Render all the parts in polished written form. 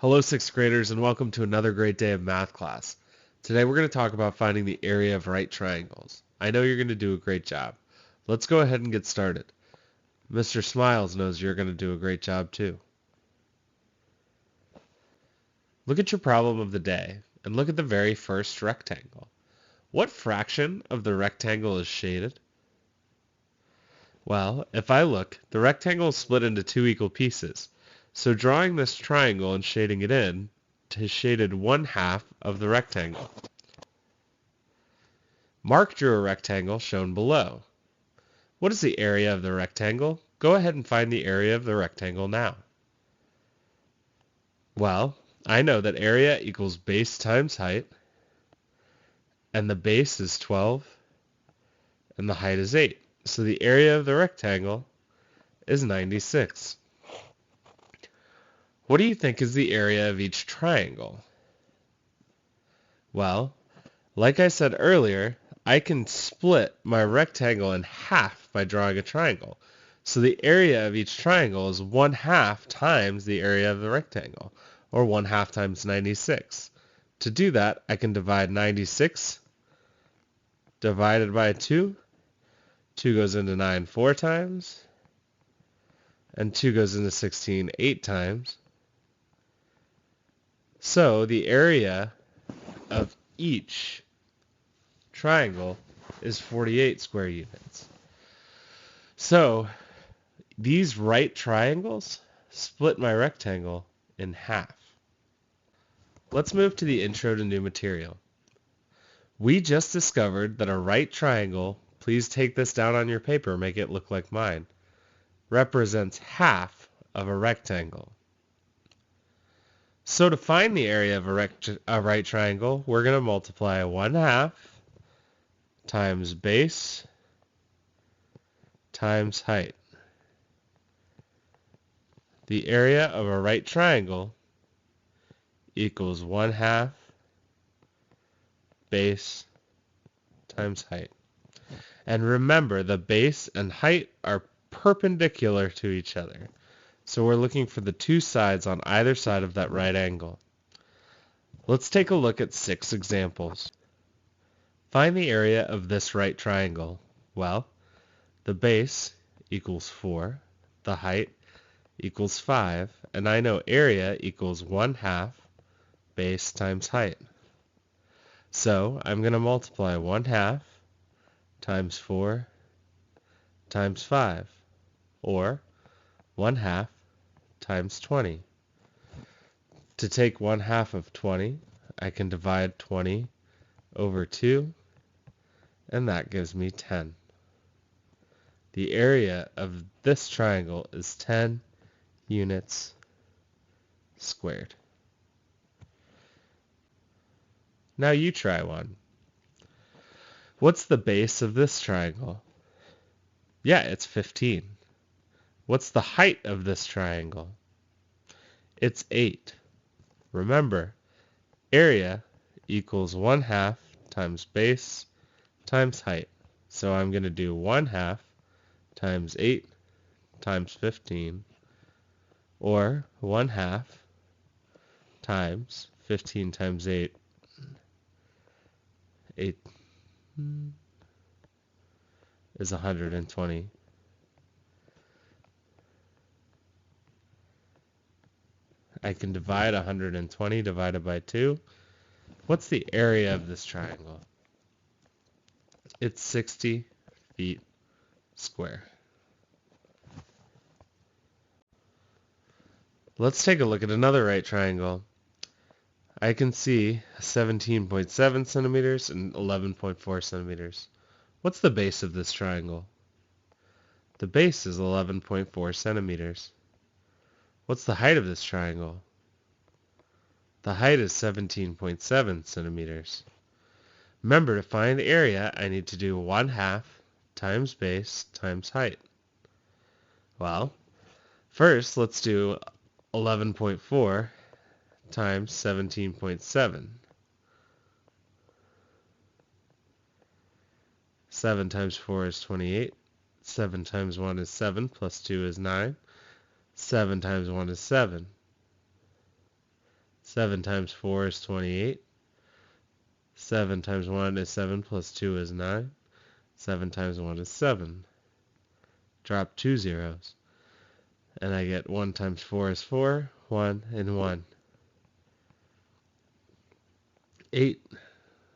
Hello, sixth graders, and welcome to another great day of math class. Today we're going to talk about finding the area of right triangles. I know you're going to do a great job. Let's go ahead and get started. Mr. Smiles knows you're going to do a great job too. Look at your problem of the day, and look at the very first rectangle. What fraction of the rectangle is shaded? Well, if I look, the rectangle is split into two equal pieces. So drawing this triangle and shading it in has shaded 1/2 of the rectangle. Mark drew a rectangle shown below. What is the area of the rectangle? Go ahead and find the area of the rectangle now. Well, I know that area equals base times height, and the base is 12, and the height is 8. So the area of the rectangle is 96. What do you think is the area of each triangle? Well, like I said earlier, I can split my rectangle in half by drawing a triangle. So the area of each triangle is 1/2 times the area of the rectangle, or 1/2 times 96. To do that, I can divide 96 divided by 2. 2 goes into 9 4 times, and 2 goes into 16 8 times. So the area of each triangle is 48 square units. So these right triangles split my rectangle in half. Let's move to the intro to new material. We just discovered that a right triangle, please take this down on your paper, make it look like mine, represents half of a rectangle. So to find the area of a right triangle, we're going to multiply 1/2 times base times height. The area of a right triangle equals 1/2 base times height. And remember, the base and height are perpendicular to each other. So we're looking for the two sides on either side of that right angle. Let's take a look at 6 examples. Find the area of this right triangle. Well, the base equals 4, the height equals 5, and I know area equals 1/2 base times height. So I'm going to multiply 1/2 times 4 times 5, or 1/2 times 20. To take 1/2 of 20, I can divide 20 over 2, and that gives me 10. The area of this triangle is 10 units squared. Now you try one. What's the base of this triangle? Yeah, it's 15. What's the height of this triangle? It's 8. Remember, area equals 1/2 times base times height. So I'm going to do 1/2 times 8 times 15, or 1/2 times 15 times 8. 8 is 120. I can divide 120 divided by 2. What's the area of this triangle? It's 60 feet square. Let's take a look at another right triangle. I can see 17.7 centimeters and 11.4 centimeters. What's the base of this triangle? The base is 11.4 centimeters. What's the height of this triangle? The height is 17.7 centimeters. Remember, to find the area, I need to do 1/2 times base times height. Well, first let's do 11.4 times 17.7. 7 times 4 is 28. 7 times 1 is 7, plus 2 is 9. 7 times 1 is 7. 7 times 4 is 28. 7 times 1 is 7 plus 2 is 9. 7 times 1 is 7. Drop 2 zeros. And I get 1 times 4 is 4, 1, and 1. 8,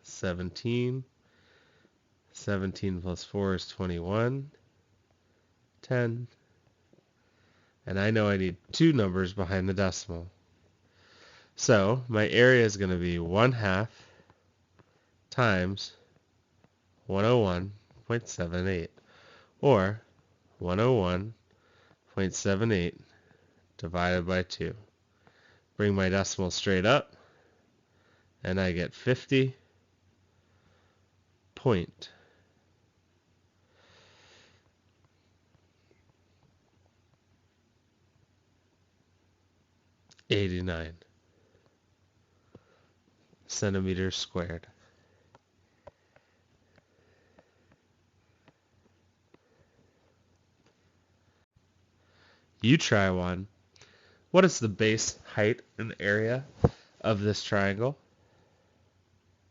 17. 17 plus 4 is 21. 10. And I know I need two numbers behind the decimal. So my area is going to be 1/2 times 101.78, or 101.78 divided by 2. Bring my decimal straight up, and I get 50.89 centimeters squared. You try one. What is the base, height, and area of this triangle?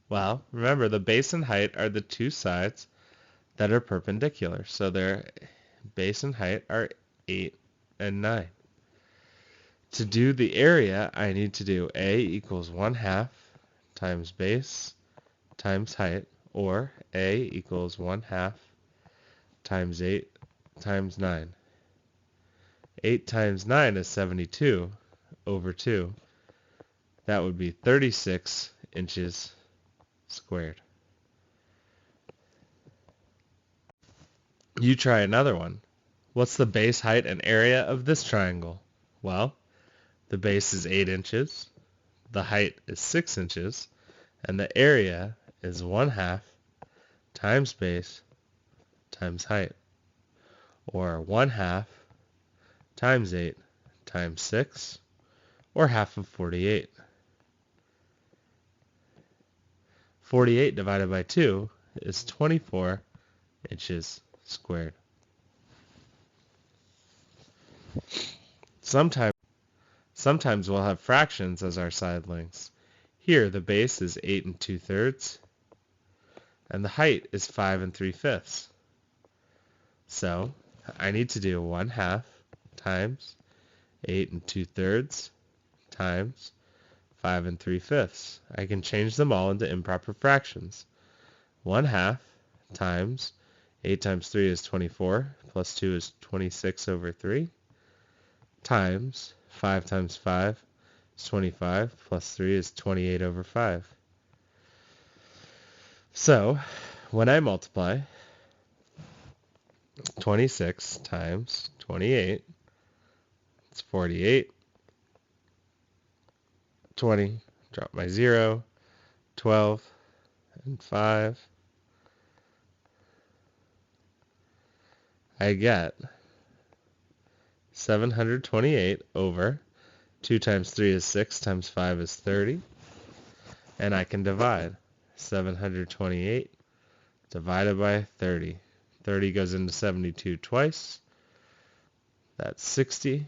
Well, remember the base and height are the two sides that are perpendicular. So their base and height are 8 and 9. To do the area, I need to do A equals 1/2 times base times height, or A equals 1/2 times 8 times 9. 8 times 9 is 72 over 2. That would be 36 inches squared. You try another one. What's the base, height, and area of this triangle? Well, the base is 8 inches, the height is 6 inches, and the area is 1/2 times base times height, or 1/2 times 8 times 6, or half of 48. 48 divided by 2 is 24 inches squared. Sometimes we'll have fractions as our side lengths. Here the base is 8 2/3 and the height is 5 3/5. So I need to do 1/2 times 8 2/3 times 5 3/5. I can change them all into improper fractions. 1/2 times 8 times 3 is 24, plus 2 is 26 over 3, times 5 times 5 is 25, plus 3 is 28 over 5. So when I multiply 26 times 28, it's 48. 20, drop my 0, 12, and 5. I get 728 over 2 times 3 is 6 times 5 is 30. And I can divide 728 divided by 30. 30 goes into 72 twice. That's 60.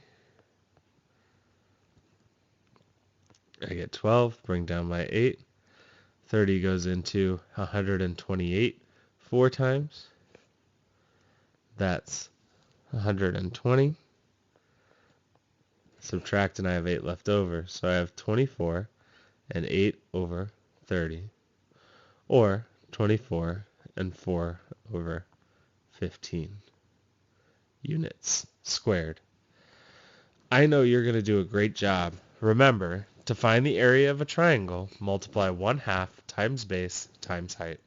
I get 12, bring down my 8. 30 goes into 128 4 times. That's 120. Subtract and I have 8 left over. So I have 24 and 8 over 30. Or 24 and 4 over 15 units squared. I know you're going to do a great job. Remember, to find the area of a triangle, multiply 1/2 times base times height.